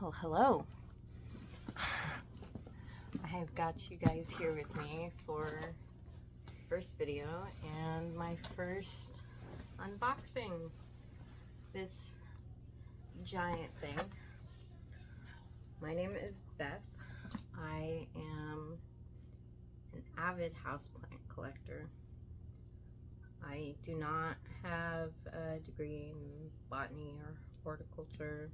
Oh, hello. I have got you guys here with me for first video and my first unboxing. This giant thing. My name is Beth. I am an avid houseplant collector. I do not have a degree in botany or horticulture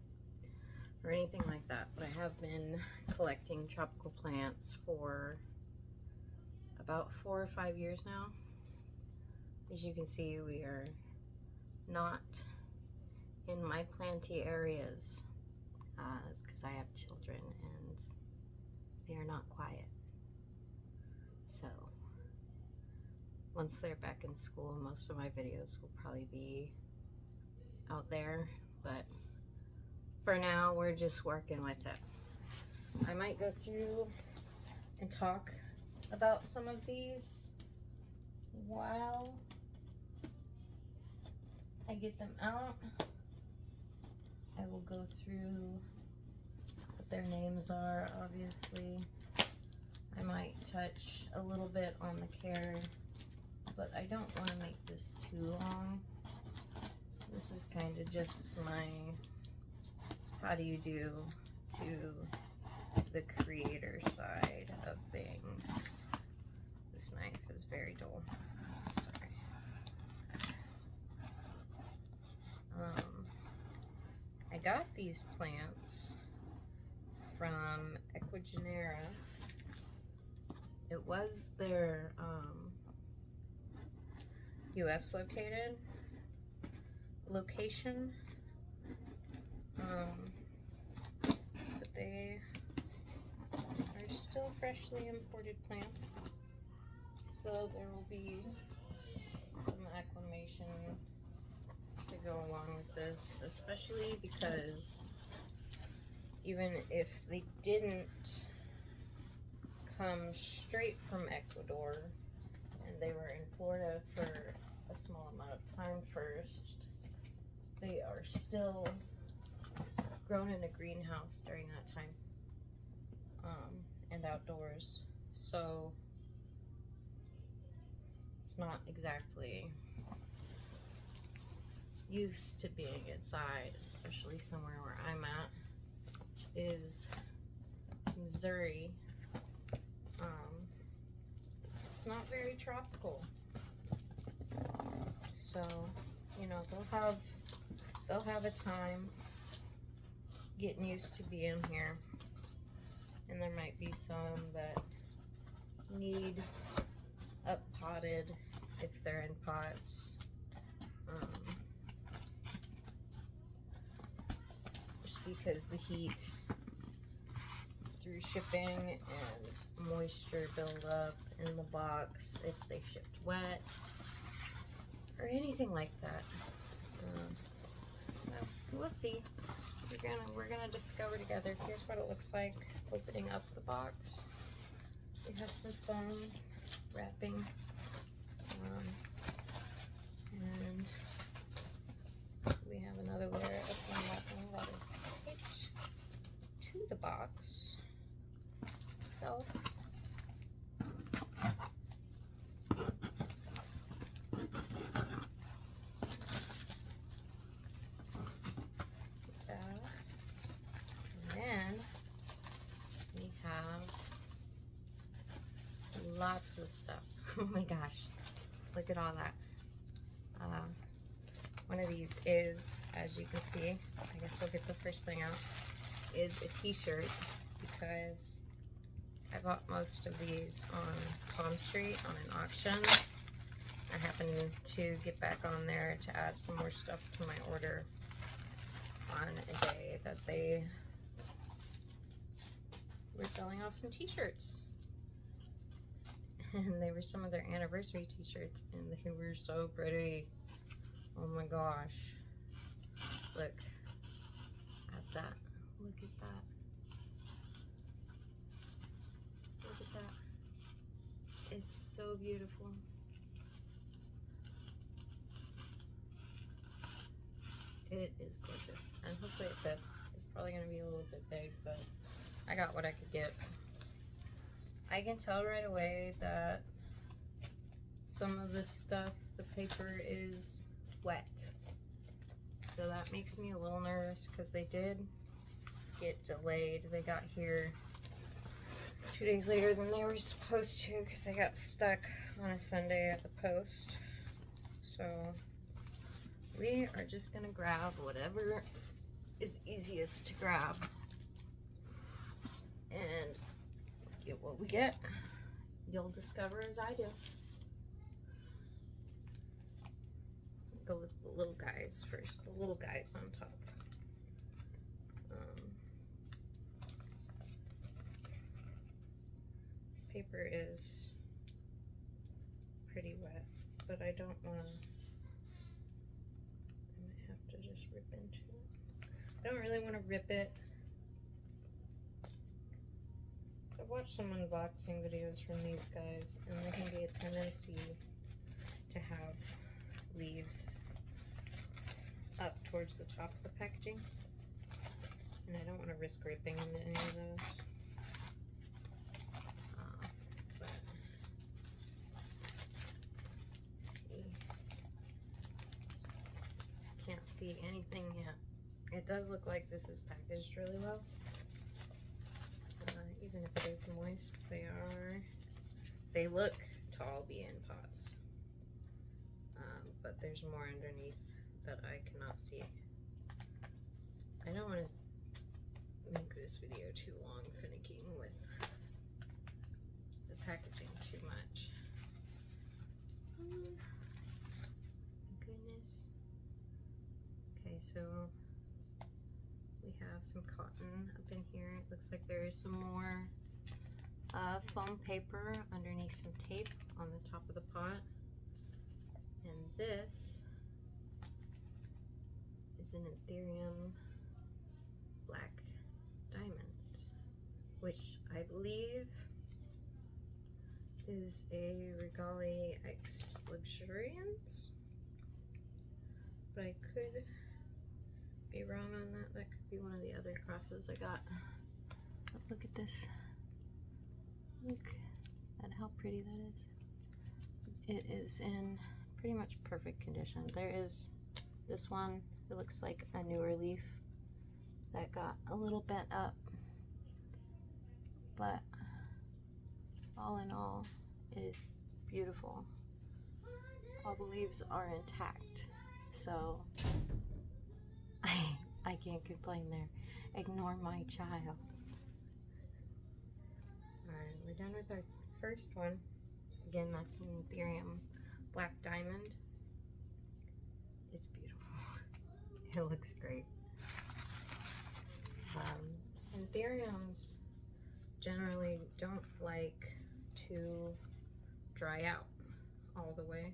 or anything like that, but I have been collecting tropical plants for about 4 or 5 years now. As you can see, we are not in my planty areas because I have children and they are not quiet. So once they're back in school, most of my videos will probably be out there, but for now, we're just working with it. I might go through and talk about some of these while I get them out. I will go through what their names are, obviously. I might touch a little bit on the care, but I don't want to make this too long. This is kind of just my how do you do to the creator side of things. This knife is very dull. Sorry. I got these plants from ECUAGENERA. It was their US location. But they are still freshly imported plants, so there will be some acclimation to go along with this, especially because even if they didn't come straight from Ecuador and they were in Florida for a small amount of time first, they are still grown in a greenhouse during that time and outdoors, so it's not exactly used to being inside, especially somewhere where I'm at, which is Missouri. It's not very tropical, so you know they'll have a time getting used to being here, and there might be some that need up potted if they're in pots, just because the heat through shipping and moisture build up in the box if they shipped wet or anything like that. Well, we'll see. We're gonna discover together. Here's what it looks like opening up the box. We have some foam wrapping, and we have another layer of foam wrapping that is taped to the box itself. Lots of stuff. Oh my gosh, look at all that. One of these is, as you can see, I guess we'll get the first thing out, is a t-shirt, because I bought most of these on Palm Street on an auction. I happened to get back on there to add some more stuff to my order on a day that they were selling off some t-shirts. And they were some of their anniversary t-shirts, and they were so pretty. Oh my gosh. Look at that. Look at that. Look at that. It's so beautiful. It is gorgeous, and hopefully it fits. It's probably going to be a little bit big, but I got what I could get. I can tell right away that some of this stuff, the paper is wet. So that makes me a little nervous because they did get delayed. They got here 2 days later than they were supposed to because they got stuck on a Sunday at the post. So we are just gonna grab whatever is easiest to grab and get what we get. You'll discover as I do. Go with the little guys first, the little guys on top. This paper is pretty wet, but I don't want to, I might have to just rip into it. I don't really want to rip it. I've watched some unboxing videos from these guys, and there can be a tendency to have leaves up towards the top of the packaging, and I don't want to risk ripping into any of those. But see, can't see anything yet. It does look like this is packaged really well. Even if it is moist, they look to all be in pots. But there's more underneath that I cannot see. I don't want to make this video too long finicking with the packaging too much. Oh, goodness. Okay, so we have some cotton up in here. It looks like there is some more foam paper underneath some tape on the top of the pot. And this is an Anthurium black diamond, which I believe is a Regali X Luxuriance, but I could be wrong on that. That could be one of the other crosses I got. But look at this. Look at how pretty that is. It is in pretty much perfect condition. There is this one, it looks like a newer leaf that got a little bent up, but all in all, it is beautiful. All the leaves are intact, so I can't complain there. Ignore my child. Alright, we're done with our first one. Again, that's an Anthurium black diamond. It's beautiful. It looks great. Anthuriums generally don't like to dry out all the way.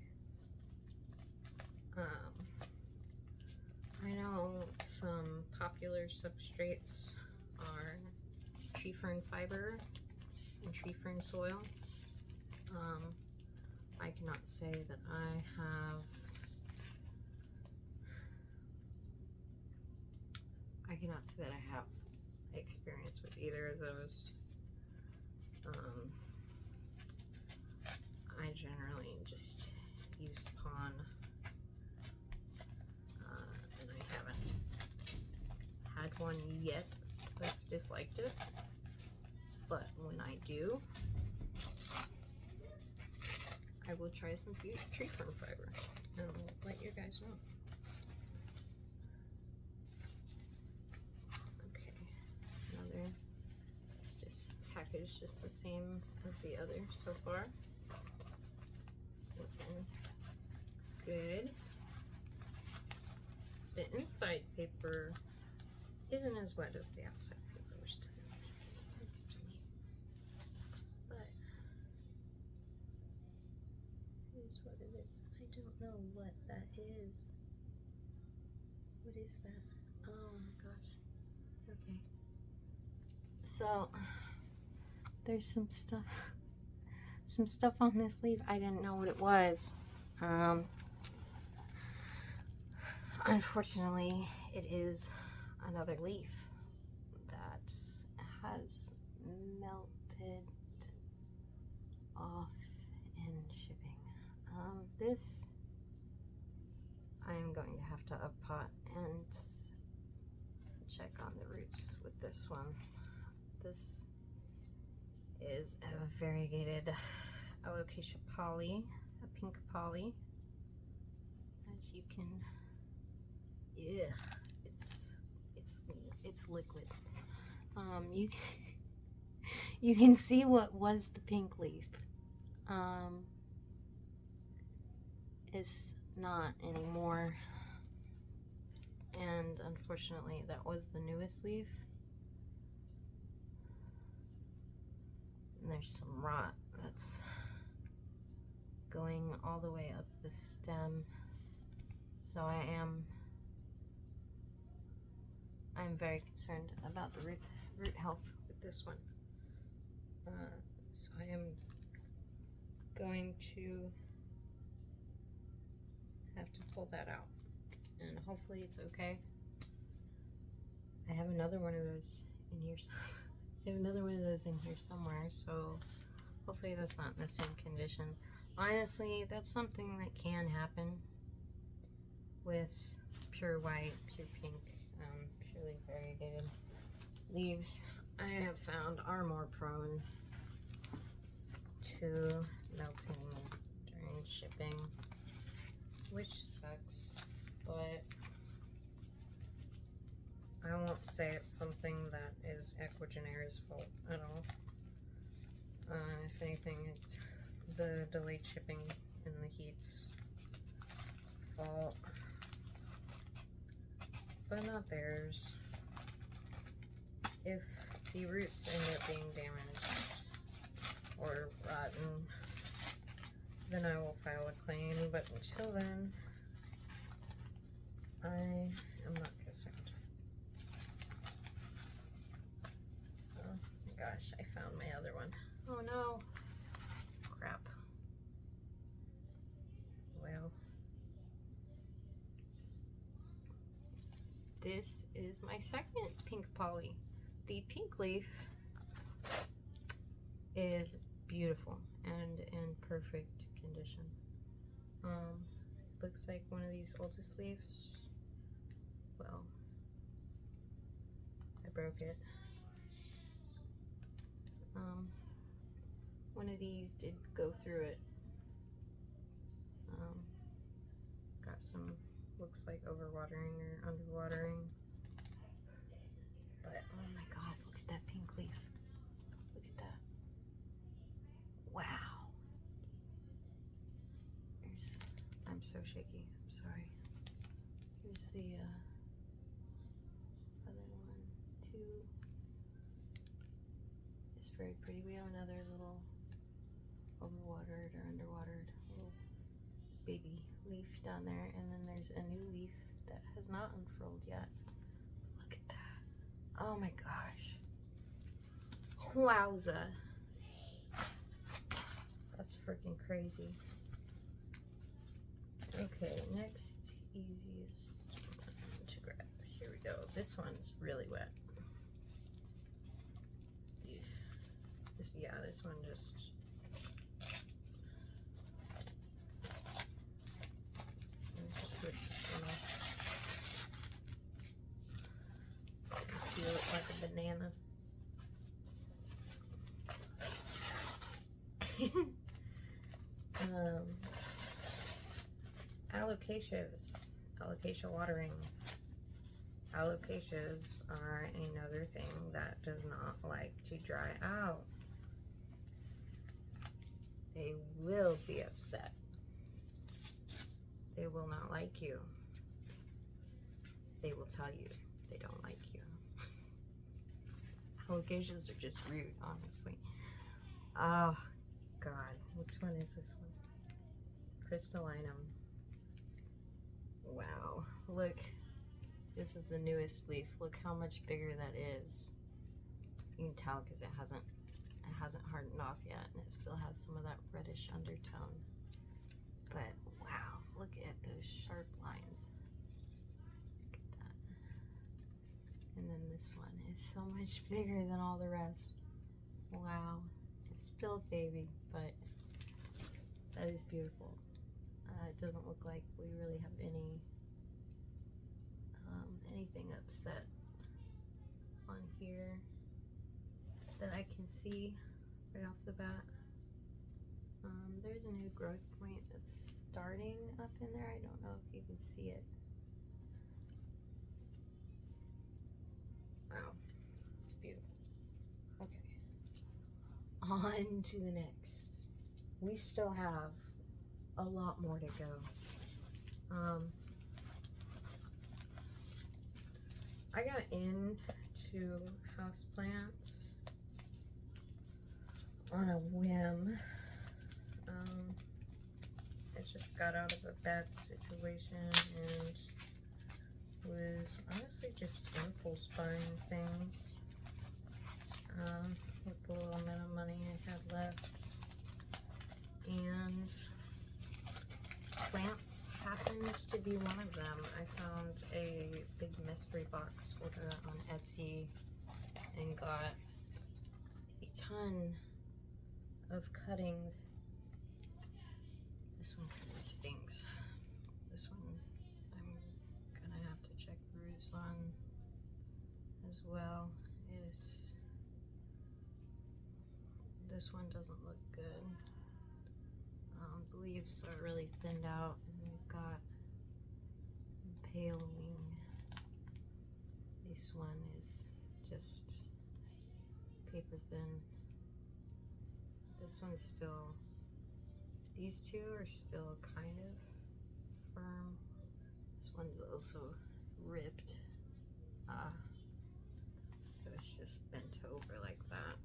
I know some popular substrates are tree fern fiber and tree fern soil. I cannot say that I have experience with either of those. I generally just use pond, and I haven't had one yet that's disliked it, but when I do, I will try some tree fern fiber and I'll let you guys know. Okay, another, it's just packaged just the same as the other so far. It's looking good. The inside paper isn't as wet as the outside paper, which doesn't make any sense to me. But here's what it is. I don't know what that is. What is that? Oh my gosh. Okay. So there's some stuff on this leaf. I didn't know what it was. Unfortunately, it is another leaf melted off in shipping. This I am going to have to up pot and check on the roots with this one. This is a variegated Alocasia poly, a pink poly. As you can, yeah, it's liquid. You can see what was the pink leaf. Is not anymore, and unfortunately that was the newest leaf. And there's some rot that's going all the way up the stem, so I'm very concerned about the root health with this one. So I am going to have to pull that out, and hopefully it's okay. I have another one of those in here. I have another one of those in here somewhere, so hopefully that's not in the same condition. Honestly, that's something that can happen with pure white, pure pink, purely variegated leaves. I have found are more prone to melting during shipping, which sucks, but I won't say it's something that is ECUAGENERA's fault at all. If anything, it's the delayed shipping and the heat's fault, but not theirs. If the roots end up being damaged or rotten, then I will file a claim, but until then, I am not concerned. Oh my gosh, I found my other one. Oh no. Crap. Well, this is my second pink poly. The pink leaf is beautiful and in perfect condition. Looks like one of these oldest leaves. Well, I broke it. One of these did go through it. Got some, looks like overwatering or underwatering. But oh my god, look at that pink leaf. Look at that. Wow. I'm so shaky. I'm sorry. Here's the other one, too. It's very pretty. We have another little overwatered or underwatered little baby leaf down there, and then there's a new leaf that has not unfurled yet. Look at that. Oh my gosh. Wowza. That's freaking crazy. Okay, next easiest one to grab. Here we go. This one's really wet. This one just... feel it like a banana. Alocasias, alocasia watering. Alocasias are another thing that does not like to dry out. They will be upset. They will not like you. They will tell you they don't like you. Alocasias are just rude, honestly. Oh, God. Which one is this one? Crystallinum. Wow. Look. This is the newest leaf. Look how much bigger that is. You can tell because it hasn't hardened off yet, and it still has some of that reddish undertone. But wow, look at those sharp lines. Look at that. And then this one is so much bigger than all the rest. Wow. It's still a baby, but that is beautiful. It doesn't look like we really have anything upset on here that I can see right off the bat. There's a new growth point that's starting up in there. I don't know if you can see it. Wow, it's beautiful. Okay, on to the next. We still have a lot more to go. I got into houseplants on a whim. I just got out of a bad situation and was honestly just impulse buying things with the little amount of money I had left. And plants happened to be one of them. I found a big mystery box order on Etsy and got a ton of cuttings. This one kind of stinks. This one I'm gonna have to check the roots on as well. This one doesn't look good. The leaves are really thinned out, and we've got paling. This one is just paper thin. This one's still, these two are still kind of firm. This one's also ripped. So it's just bent over like that.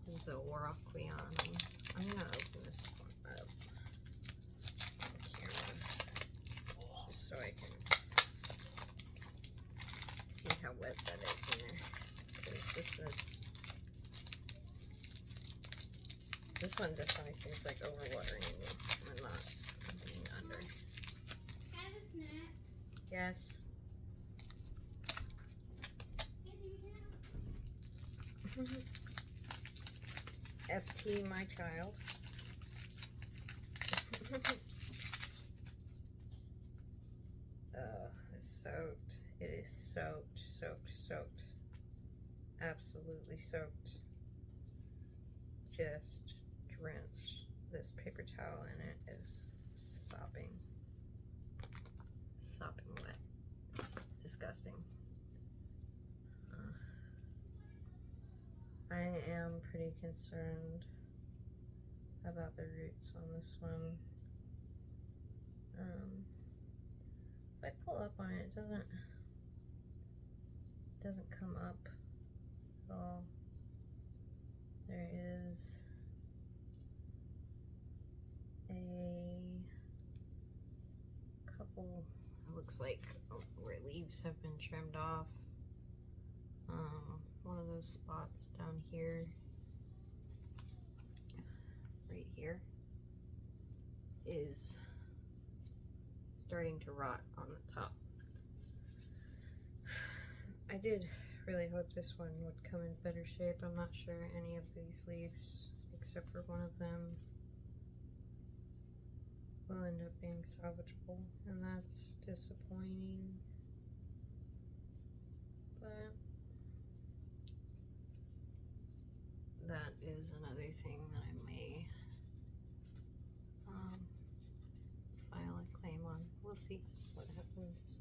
This is a Waraquion. I'm gonna open this one up on camera just so I can see how wet that is in there. Because this one definitely seems like overwatering me. I'm not being under. Can I have a snack? Yes. FT, my child. It's soaked. It is soaked, soaked, soaked. Absolutely soaked. Just drenched. This paper towel in it is sopping. Sopping wet. It's disgusting. I am pretty concerned about the roots on this one. If I pull up on it, it doesn't come up at all. There is a couple, it looks like where leaves have been trimmed off. One of those spots down here, right here, is starting to rot on the top. I did really hope this one would come in better shape. I'm not sure any of these leaves, except for one of them, will end up being salvageable, and that's disappointing. But that is another thing that I may file a claim on. We'll see what happens.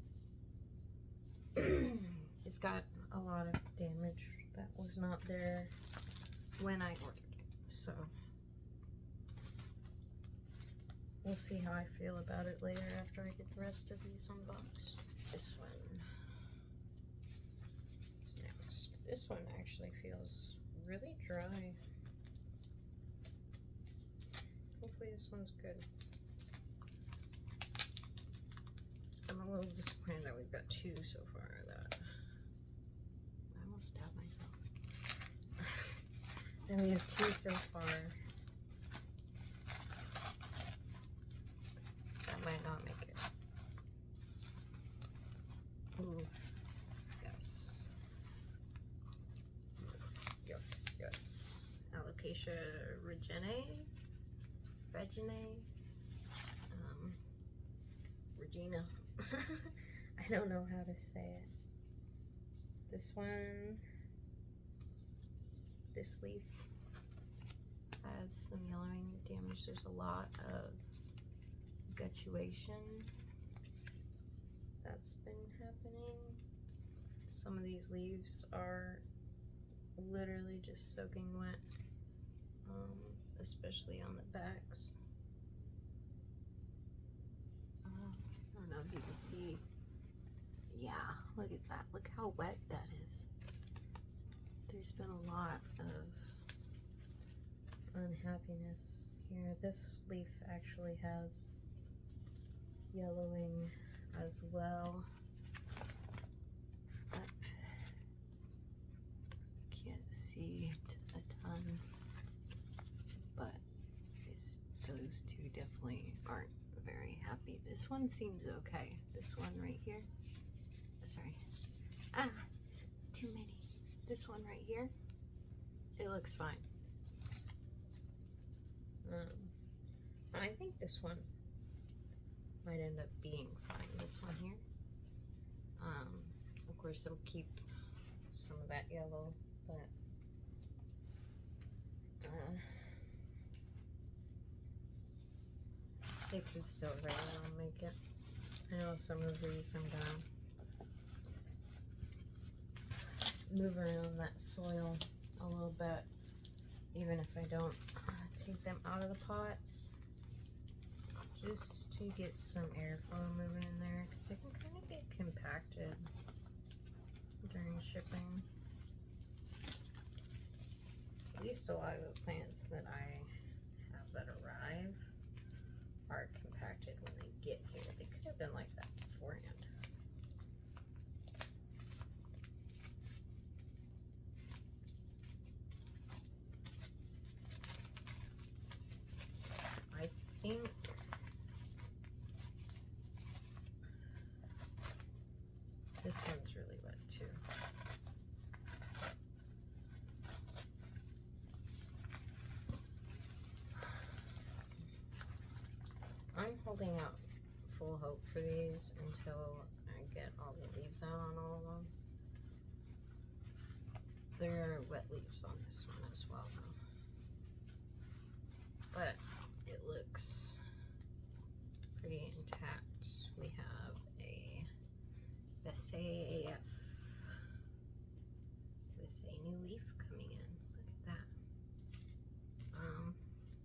It's got a lot of damage that was not there when I ordered it, so we'll see how I feel about it later after I get the rest of these unboxed. This one is next. This one actually feels really dry. Hopefully this one's good. I'm a little disappointed that we've got two so far that I almost stabbed myself. And we have two so far. That might not make it. Ooh, yes. Yes, yes, yes. Alocasia reginae, Regina. I don't know how to say it. This one, this leaf has some yellowing damage. There's a lot of guttuation that's been happening. Some of these leaves are literally just soaking wet, especially on the backs. I don't know if you can see. Yeah, look at that. Look how wet that is. There's been a lot of unhappiness here. This leaf actually has yellowing as well. Can't see a ton, but those two definitely aren't very happy. This one seems okay. This one right here. Sorry. Ah, too many. This one right here, it looks fine. And I think this one might end up being fine. This one here. Of course, I'll keep some of that yellow, but it can still very well make it. I know some of these I'm gonna move around that soil a little bit, even if I don't take them out of the pots, just to get some airflow moving in there, because they can kind of get compacted during shipping. At least a lot of the plants that I have that arrive are compacted when they get here. They could have been like that beforehand. I think this one's really wet too. I'm holding out full hope for these until I get all the leaves out on all of them. There are wet leaves on this one as well though. But it looks pretty intact. We have a Bessay AF with a new leaf coming in. Look at that.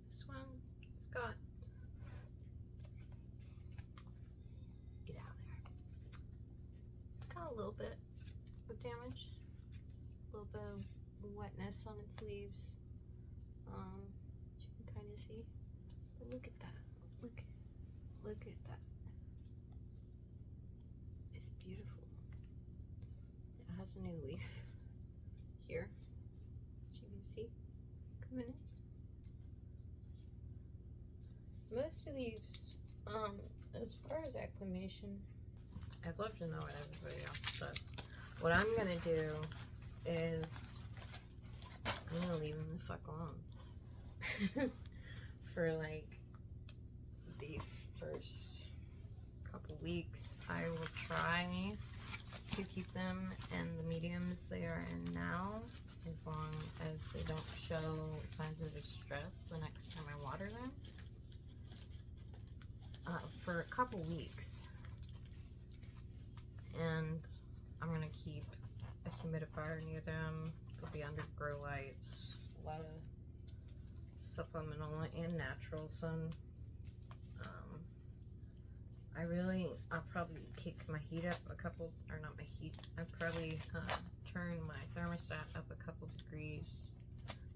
This one's got, get out of there. It's got a little bit of damage, a little bit of wetness on its leaves. You can kind of see. But look at that. Look at that. It's beautiful. It has a new leaf here, as you can see, coming in. Most of these, as far as acclimation, I'd love to know what everybody else says. What I'm gonna do is I'm gonna leave them the fuck alone for like the first couple weeks. I will try to keep them in the mediums they are in now, as long as they don't show signs of distress the next time I water them, for a couple weeks. And I'm gonna keep a humidifier near them. They'll be under grow lights, a lot of supplemental and natural sun. I'll probably kick my heat up a couple, or not my heat, I'll probably turn my thermostat up a couple degrees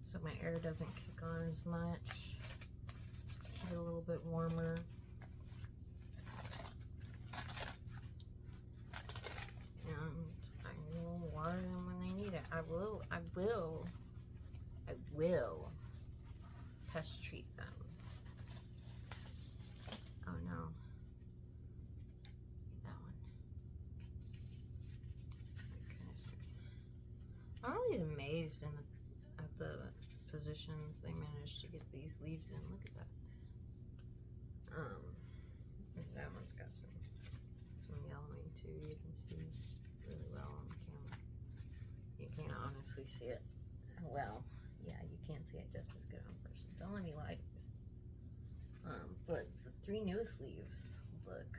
so my air doesn't kick on as much, to keep it a little bit warmer. And I will water them when they need it. I will pest treat them. Oh no. That one. My goodness. I'm always amazed at the positions they managed to get these leaves in. Look at that. That one's got some yellowing too. You can see really well on the camera. You can't honestly see it. Well, yeah, you can't see it just as good on person. Don't let me lie to you. But the 3 newest leaves look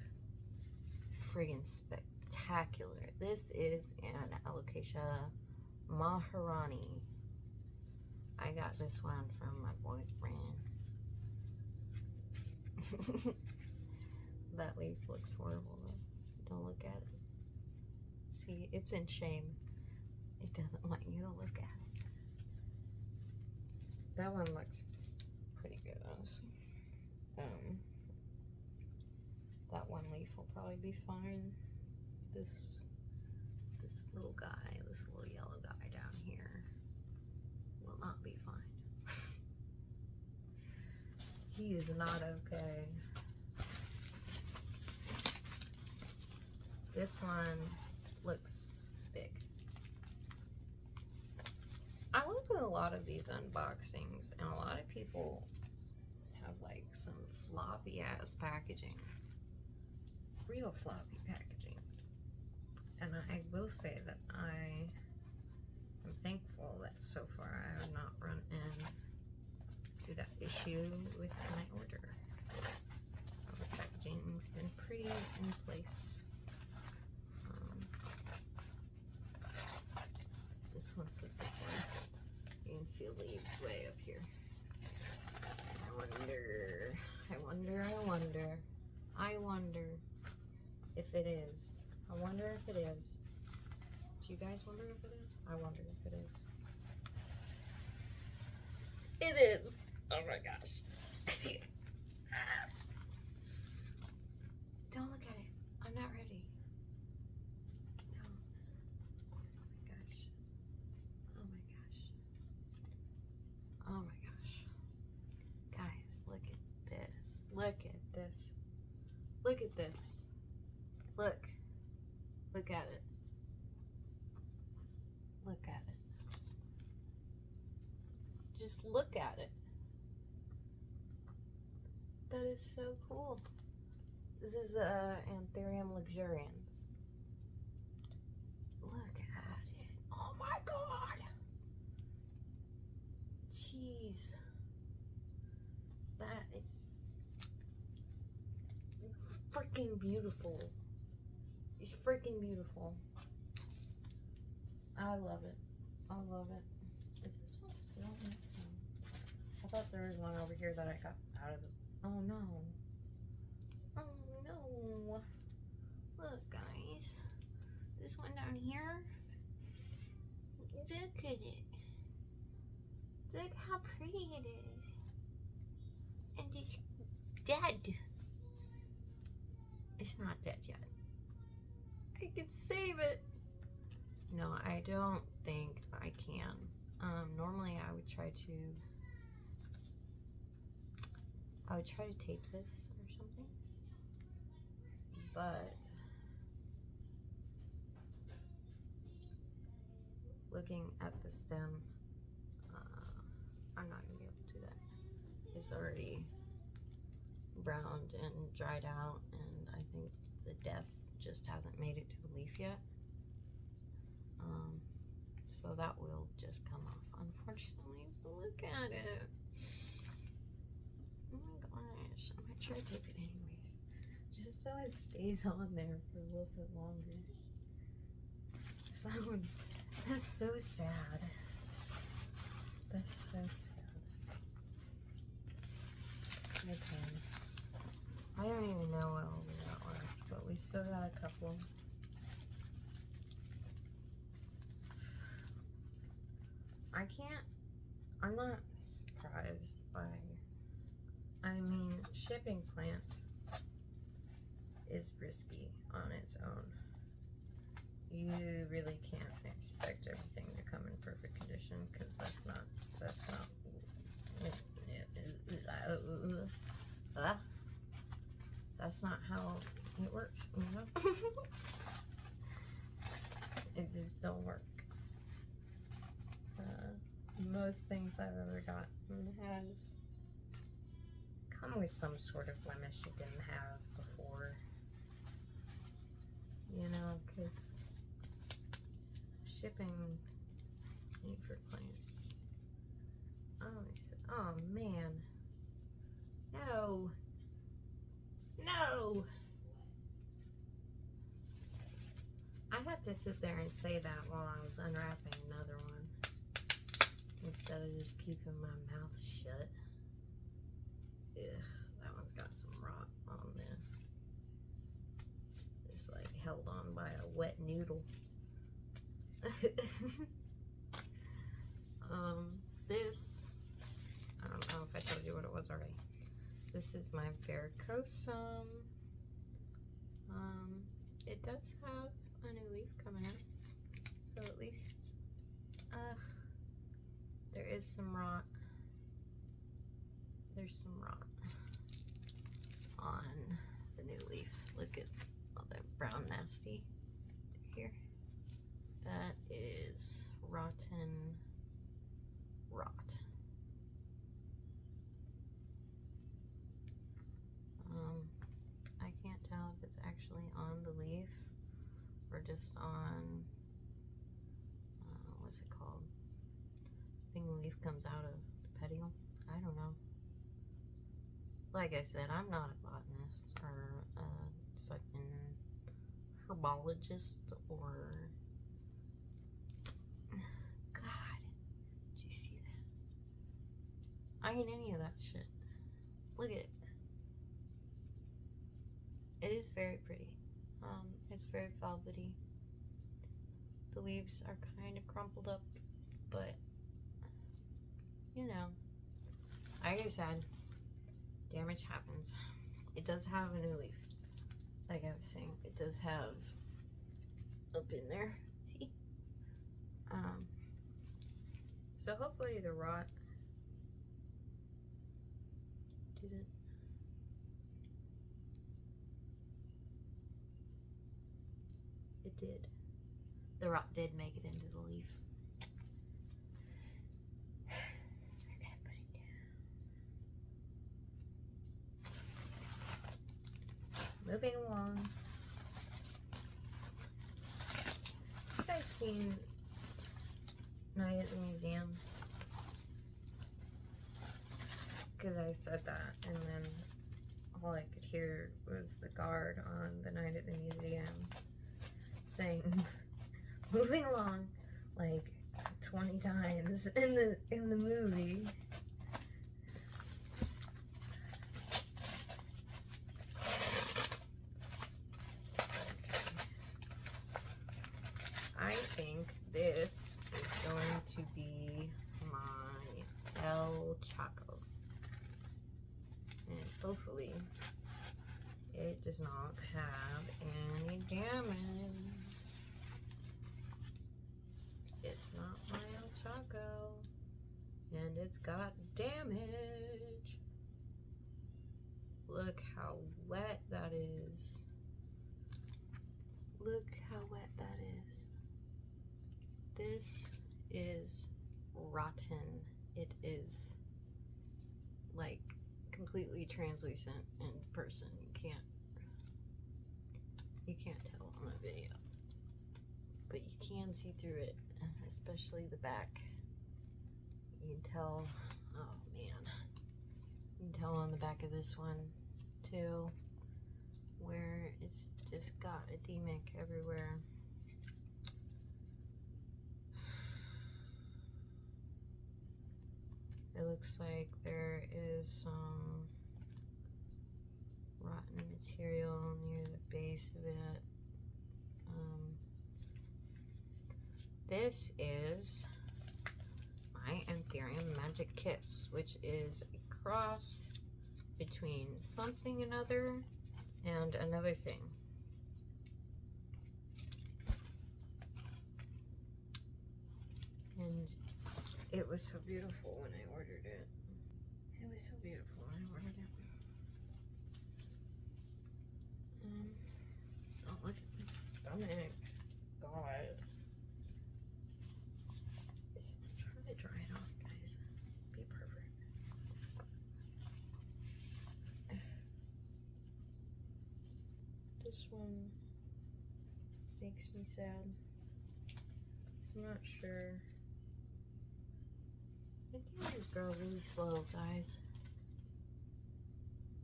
friggin' spectacular. This is an Alocasia Maharani. I got this one from my boyfriend. That leaf looks horrible though. Don't look at it. See, it's in shame. It doesn't want you to look at it. That one looks pretty good, honestly. That one leaf will probably be fine. This little guy, this little yellow guy down here will not be fine. He is not okay. This one looks big. I look at a lot of these unboxings, and a lot of people have like some floppy ass packaging. Real floppy packaging. And I will say that I am thankful that so far I have not run into that issue with my order. So the packaging's been pretty in place. This one's a big one. You can feel leaves way up here. I wonder if it is. I wonder if it is. Do you guys wonder if it is? I wonder if it is. It is! Oh my gosh. Don't look at it. I'm not ready. No. Oh my gosh. Oh my gosh. Oh my gosh. Guys, look at this. Look at this. Look at this. Look. Look at it. Look at it. Just look at it. That is so cool. This is Anthurium luxurians. Look at it. Oh my god. Jeez. That is freaking beautiful. It's freaking beautiful. I love it. I love it. Is this one still in? I thought there was one over here that I got out of the... Oh no. Oh no. Look guys. This one down here. Look at it. Look how pretty it is. And it's dead. It's not dead yet. I can save it. No, I don't think I can. Normally I would try to tape this or something. But looking at the stem, I'm not gonna be able to do that. It's already browned and dried out, and I think the death just hasn't made it to the leaf yet. So that will just come off, unfortunately. But look at it. Oh my gosh, I might try to tape it anyways, just so it stays on there for a little bit longer. That's so sad. That's so sad. Okay. I don't even know what all we got left, but we still got a couple. I'm not surprised by, I mean, shipping plants is risky on its own. You really can't expect everything to come in perfect condition, because that's not how it works, you know? It just don't work. most things I've ever gotten has come with some sort of blemish it didn't have before. You know, because shipping ain't for plants. Oh man. No. No. I had to sit there and say that while I was unwrapping another one instead of just keeping my mouth shut. Ugh, that one's got some rot on there. It's like held on by a wet noodle. This, I don't know if I told you what it was already. This is my varicosum. It does have a new leaf coming out, so at least there is some rot. There's some rot on the new leaf. Look at all that brown nasty here. That is rotten rot. I can't tell if it's actually on the leaf or just on, what's it called? I think the leaf comes out of the petiole. I don't know. Like I said, I'm not a botanist or a fucking herbologist or... God, did you see that? I ain't any of that shit. Look at it. It is very pretty. It's very velvety. The leaves are kind of crumpled up, but you know, like I said, damage happens. It does have a new leaf. Like I was saying, it does have up in there. See? So hopefully the rot didn't. It did. The rot did make it into the leaf. We're gonna put it down. Moving along. You guys seen Night at the Museum? Because I said that, and then all I could hear was the guard on the Night at the Museum saying moving along like 20 times in the movie. I think this is going to be my El Chaco, and hopefully it does not have any damage. It's not my El Chaco, and it's got damage. Look how wet that is. Look how wet that is. This is rotten. It is like completely translucent in person. You can't tell on the video, but you can see through it, especially the back. You can tell, oh man, you can tell on the back of this one too, where it's just got a demic everywhere. It looks like there is some rotten material near the base of it. This is my Anthurium Magic Kiss, which is a cross between something another and another thing. And it was so beautiful when I ordered it. It was so beautiful when I ordered it. Don't look at my stomach. God. I'm trying to dry it off, guys. This one makes me sad. So I'm not sure. Anthuriums grow really slow, guys.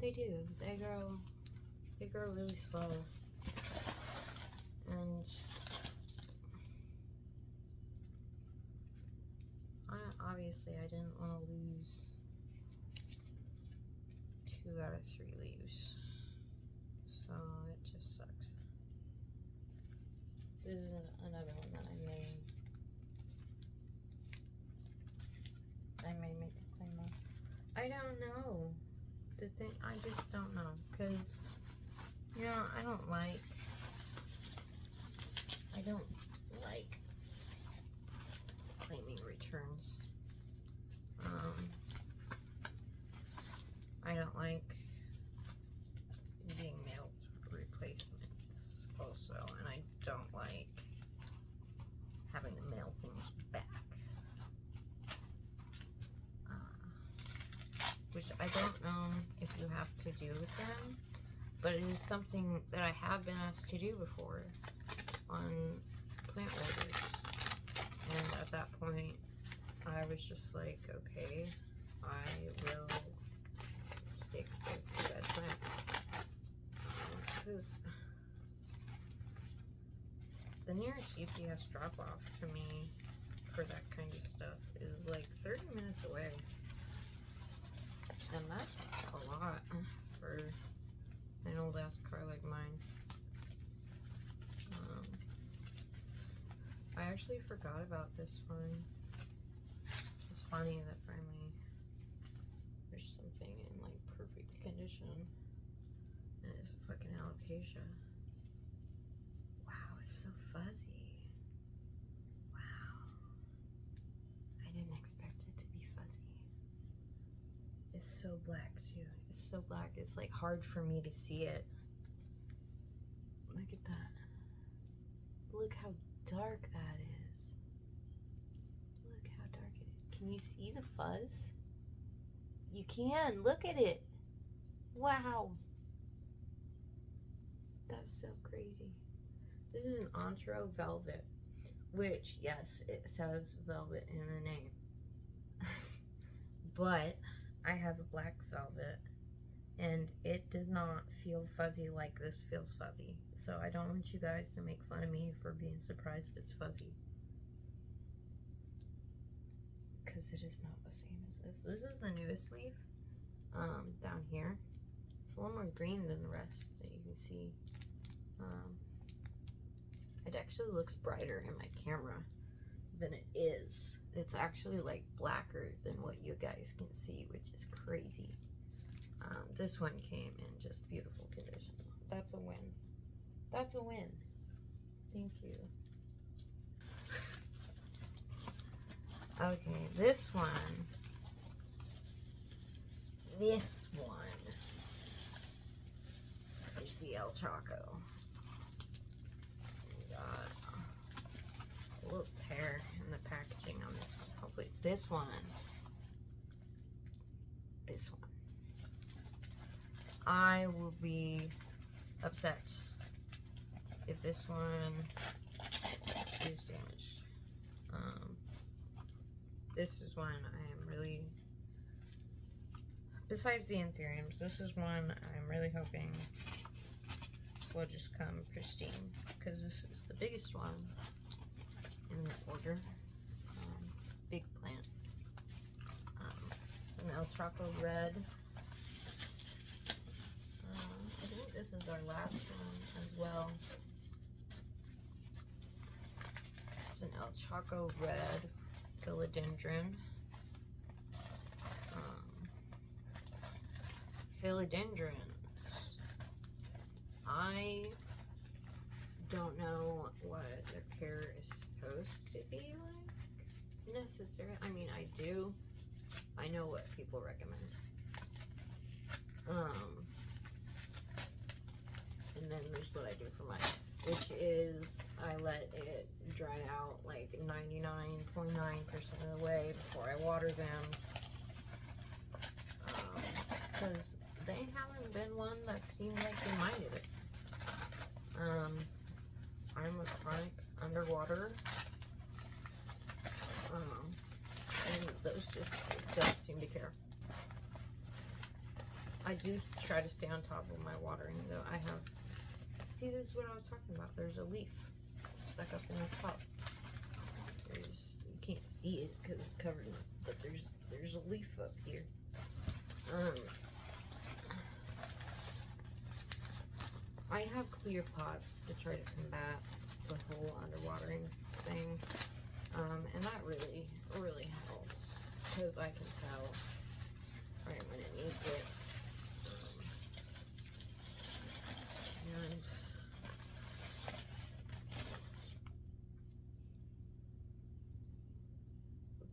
They do. They grow really slow. And obviously I didn't want to lose 2 out of 3 leaves. So it just sucks. This is another one that I may make a claim on. I don't know. The thing, I just don't know. Because, you know, I don't like claiming returns. I don't like being mailed replacements also, and I don't like having to mail things back. Which I don't know if you have to do with them, but it is something that I have been asked to do before on plant orders. And at that point, I was just like, okay, I will stick with that plant. Because the nearest UPS drop-off to me for that kind of stuff is like 30 minutes away. And that's a lot for an old ass car like mine. I actually forgot about this one. It's funny that finally there's something in like perfect condition. And it's a fucking alocasia. Wow, it's so fuzzy. Wow. I didn't expect it to be fuzzy. It's so black too. It's so black. It's like hard for me to see it. Look at that. Look how dark that is. Look how dark it is. Can you see the fuzz? You can. Look at it. Wow. That's so crazy. This is an Anthuro velvet, which, yes, it says velvet in the name. But I have a black velvet, and it does not feel fuzzy like this feels fuzzy. So I don't want you guys to make fun of me for being surprised it's fuzzy. Because it is not the same as this. This is the newest leaf down here. It's a little more green than the rest that you can see. It actually looks brighter in my camera than it is. It's actually like blacker than what you guys can see, which is crazy. This one came in just beautiful condition. That's a win. That's a win. Thank you. Okay, this one. This one is the El Chaco. We got a little tear in the packaging on this one. Hopefully, this one. This one. I will be upset if this one is damaged. This is one I am really, besides the Anthuriums, this is one I'm really hoping will just come pristine, because this is the biggest one in the order. Big plant. It's an El Chaco red. I think this is our last one as well. It's an El Chaco red philodendron. Philodendrons. I don't know what their care is supposed to be like necessarily. I mean, I do. I know what people recommend. And then there's what I do for mine, which is I let it dry out like 99.9% of the way before I water them. Because they haven't been one that seemed like they minded it. I'm a chronic underwater. And those just don't seem to care. I do try to stay on top of my watering though. I have, see, this is what I was talking about. There's a leaf stuck up in the top. There's, you can't see it because it's covered, but there's a leaf up here. I have clear pots to try to combat the whole underwatering thing, and that really helps because I can tell right when it needs it. And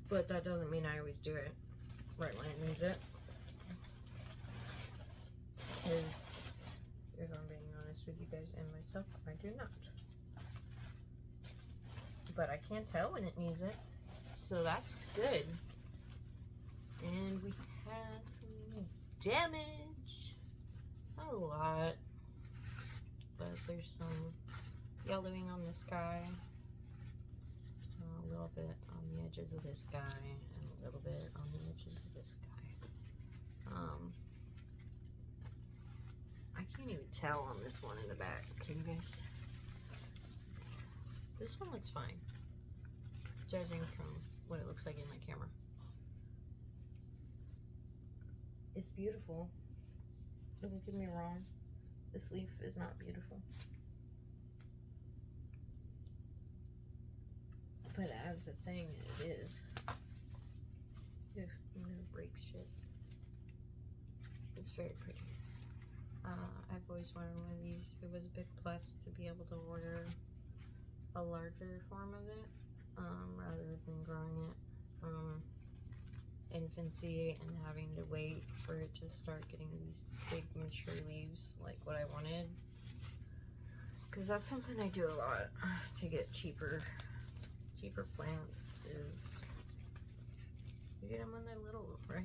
but that doesn't mean I always do it right when it needs it. Because if I'm being honest with you guys and myself, I do not. But I can tell when it needs it, so that's good. And we have some damage. Not a lot, but there's some yellowing on this guy, a little bit on the edges of this guy, and a little bit on the edges of this guy. I can't even tell on this one in the back. Can you guys? This one looks fine, judging from what it looks like in my camera. It's beautiful. Don't get me wrong. This leaf is not beautiful. But as a thing, it is. Ugh, I'm gonna break shit. It's very pretty. I've always wanted one of these. It was a big plus to be able to order a larger form of it, rather than growing it from infancy and having to wait for it to start getting these big mature leaves like what I wanted. Because that's something I do a lot to get cheaper plants, is you get them when they're little, right?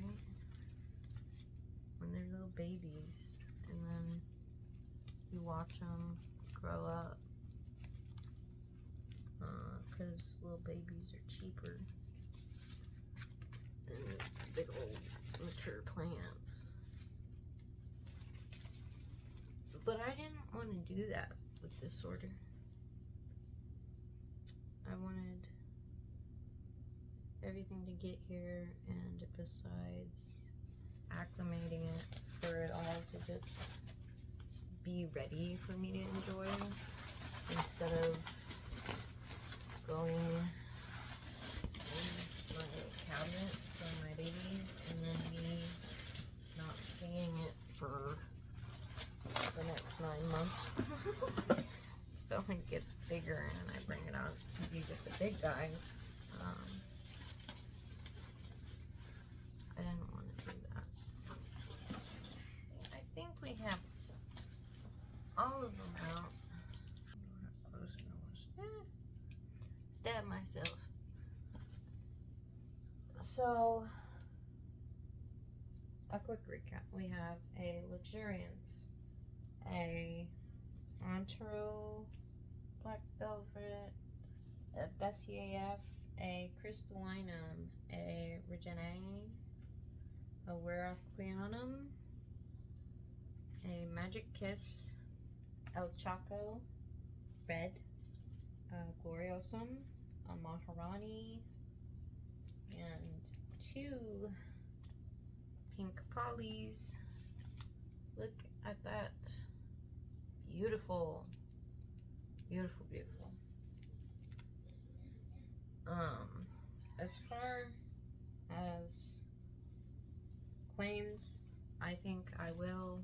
When they're little babies, and then you watch them grow up, because little babies are cheaper than big old mature plants. But I didn't want to do that with this order. I wanted everything to get here, and besides acclimating it, for it all to just be ready for me to enjoy, instead of going in my cabinet for my babies and then me not seeing it for the next 9 months. So it gets bigger and I bring it out to be with the big guys. I didn't want to do that. I think we have all of them out. Stab myself. So, a quick recap. We have a luxuriance, a Antero black velvet, a Bessiaf, a crystallinum, a Reginae, a Weraquianum, a Magic Kiss, El Chaco, red, Gloriosum, a Maharani, and 2 pink polys. Look at that. Beautiful. Beautiful, beautiful. As far as claims, I think I will,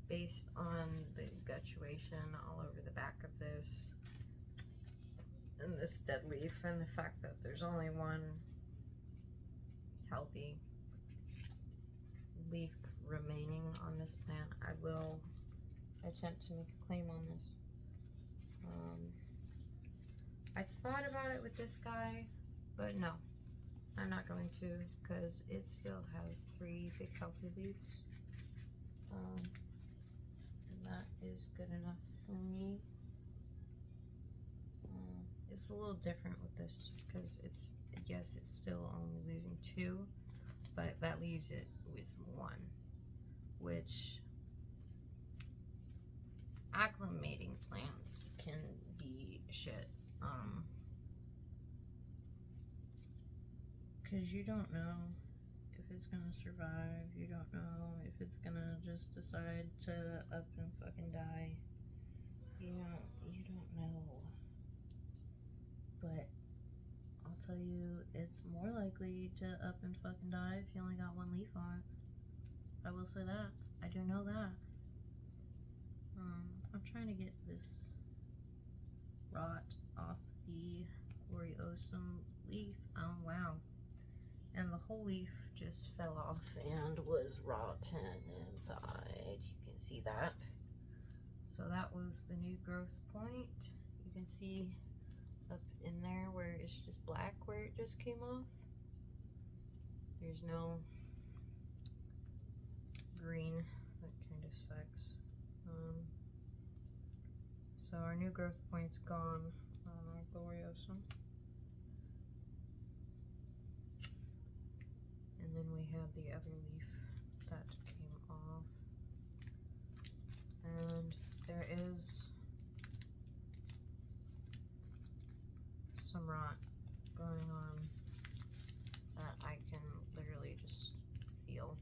based on the gutturation all over the back of this, and this dead leaf, and the fact that there's only one healthy leaf remaining on this plant, I will attempt to make a claim on this. I thought about it with this guy, but no, I'm not going to, because it still has 3 big healthy leaves. And that is good enough for me. It's a little different with this just because it's, yes, it's still only losing 2, but that leaves it with 1, which acclimating plants can be shit. Because you don't know if it's gonna survive, you don't know if it's gonna just decide to up and fucking die. You don't know. But I'll tell you, it's more likely to up and fucking die if you only got 1 leaf on it. I will say that. I do know that. I'm trying to get this rot off the Gloriosum leaf. Oh wow. And the whole leaf just fell off and was rotten inside. You can see that. So that was the new growth point. You can see up in there where it's just black where it just came off. There's no green. That kind of sucks. So our new growth point's gone on our Gloriosum. And then we had the other leaf that came off. And there is some rot going on that I can literally just feel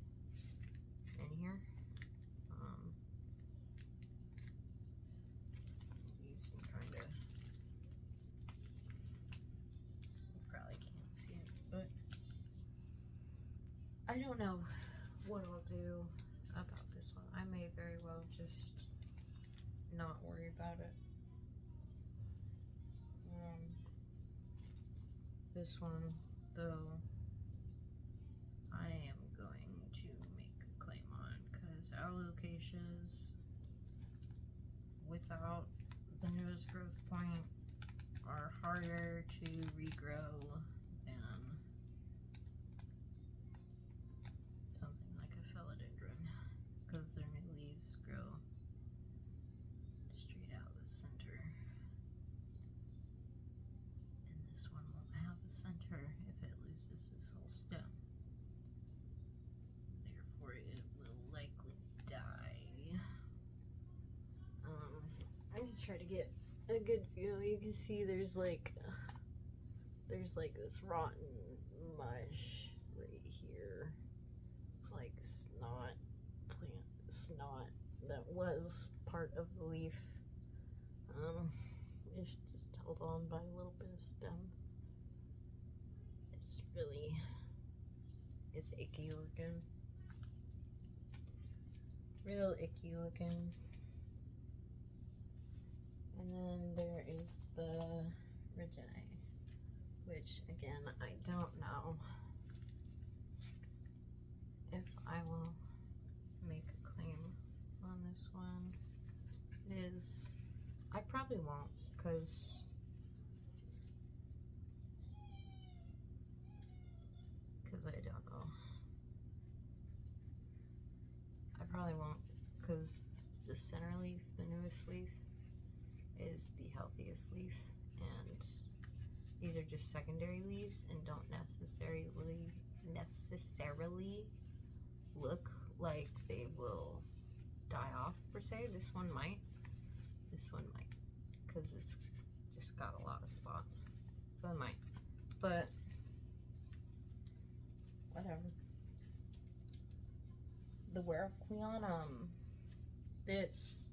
in here. You can kind of, you probably can't see it, but I don't know what I'll do about this one. I may very well just not worry about it. This one, though, I am going to make a claim on because Alocasias without the newest growth point are harder to regrow than something like a Philodendron because their new leaves grow straight out of the center. And this one won't have a center if it loses this whole stem. Therefore, it will likely die. I'm just trying to get a good view. You can see there's like this rotten mush right here. It's like snot, plant snot that was part of the leaf. It's just held on by a little bit of stem. It's icky looking. Real icky looking. And then there is the Reginae, which again, I don't know if I will make a claim on this one. It is, I probably won't, because I don't know. I probably won't, because the center leaf, the newest leaf, is the healthiest leaf, and these are just secondary leaves and don't necessarily look like they will die off per se. This one might, because it's just got a lot of spots, so it might, but whatever. The Werewolfianum, this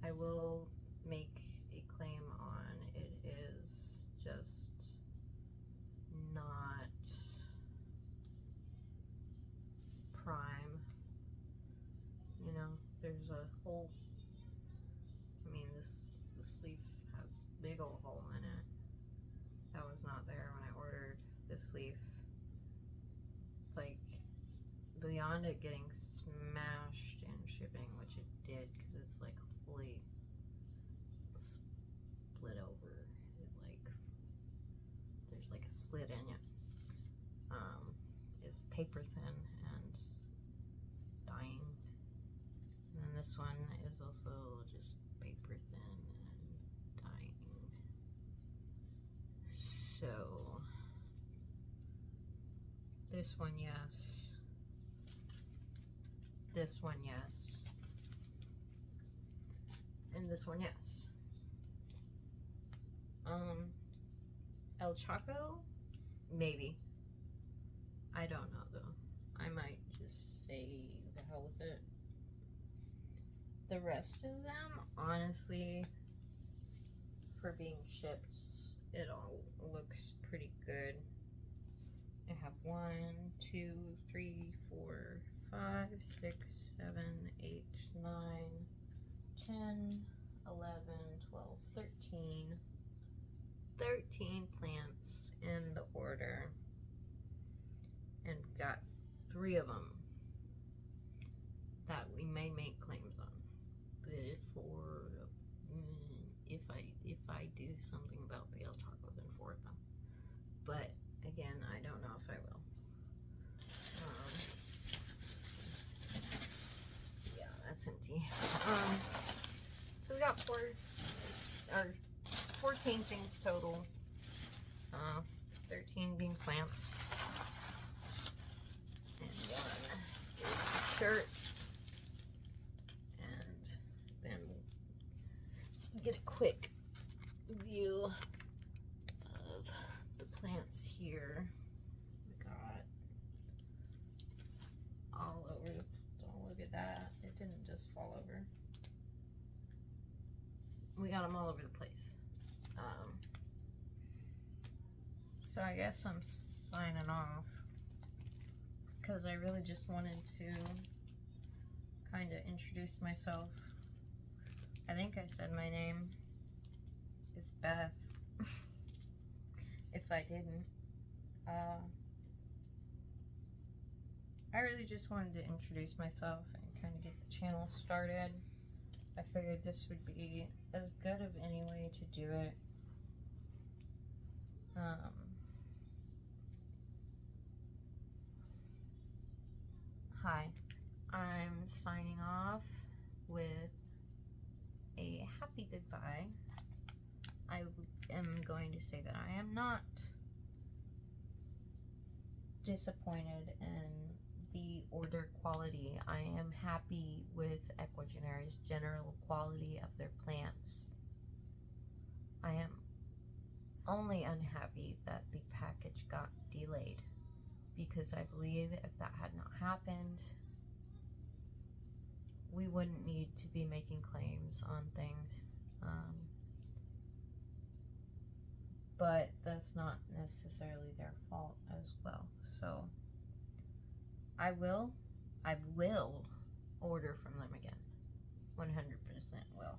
I will make a claim on. It is just not prime. You know, there's a hole. I mean, this leaf has big old hole in it. That was not there when I ordered this leaf. It's like beyond it getting smashed in shipping, which it did, because it's like fully split over. It like, there's like a slit in it. It's paper thin and dying. And then this one is also just paper thin and dying. So this one, yes. This one, yes. And this one, yes. El Chaco? Maybe. I don't know though. I might just say the hell with it. The rest of them, honestly, for being shipped, it all looks pretty good. I have 1, 2, 3, 4, 5, 6, 7, 8, 9, 10, 11, 12, 13. 13 plants in the order. And got 3 of them that we may make claims on before, if I do something about the El Chaco, then 4 of them. But again, I don't know if I will. Yeah, that's empty. So we got 14 things total. 13 being plants. And 1 is shirt. And then we'll get a quick view of the plants here. We got all over the, don't look at that. It didn't just fall over. We got them all over the place. So I guess I'm signing off because I really just wanted to kind of introduce myself. I think I said my name. It's Beth. If I didn't. I really just wanted to introduce myself and kind of get the channel started. I figured this would be as good of any way to do it. Hi, I'm signing off with a happy goodbye. I am going to say that I am not disappointed in the order quality. I am happy with ECUAGENERA's general quality of their plants. I am only unhappy that the package got delayed, because I believe if that had not happened, we wouldn't need to be making claims on things. But that's not necessarily their fault as well. So I will order from them again. 100% will.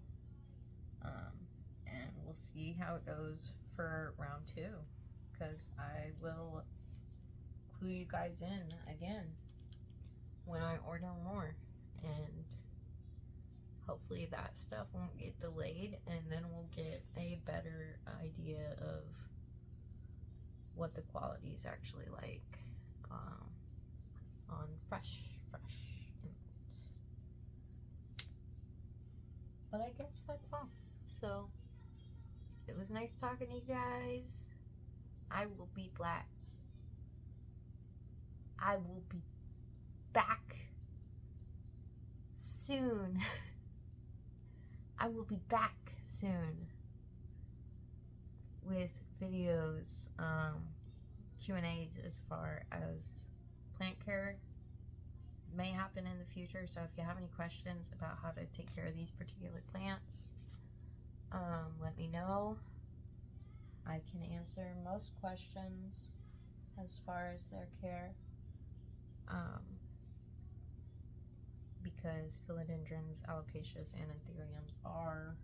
And we'll see how it goes for round 2, because I will clue you guys in again when I order more, and hopefully that stuff won't get delayed, and then we'll get a better idea of what the quality is actually like on fresh imports. But I guess that's all. So it was nice talking to you guys. I will be back. I will be back soon. I will be back soon with videos, Q&As as far as plant care may happen in the future. So if you have any questions about how to take care of these particular plants, let me know. I can answer most questions as far as their care. Because Philodendrons, Alocasias, and Anthuriums are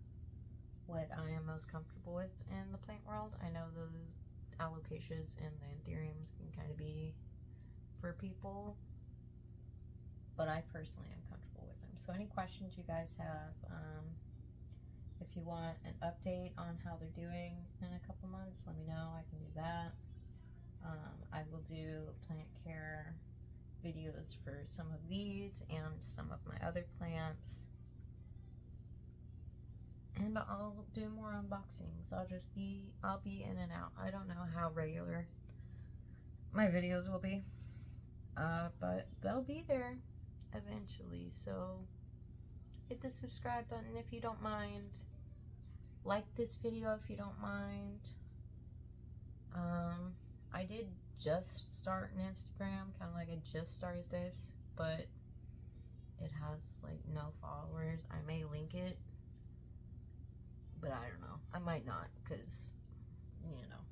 what I am most comfortable with in the plant world. I know those Alocasias and the Anthuriums can kind of be for people, but I personally am comfortable with them. So any questions you guys have, if you want an update on how they're doing in a couple months, let me know. I can do that. I will do plant care videos for some of these and some of my other plants. and I'll do more unboxings. I'll be in and out. I don't know how regular my videos will be, but they'll be there eventually. So hit the subscribe button if you don't mind. Like this video if you don't mind. I did just start an Instagram, kind of like I just started this, but it has like no followers. I may link it, but I don't know. I might not, because, you know,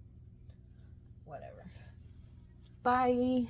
whatever. Bye.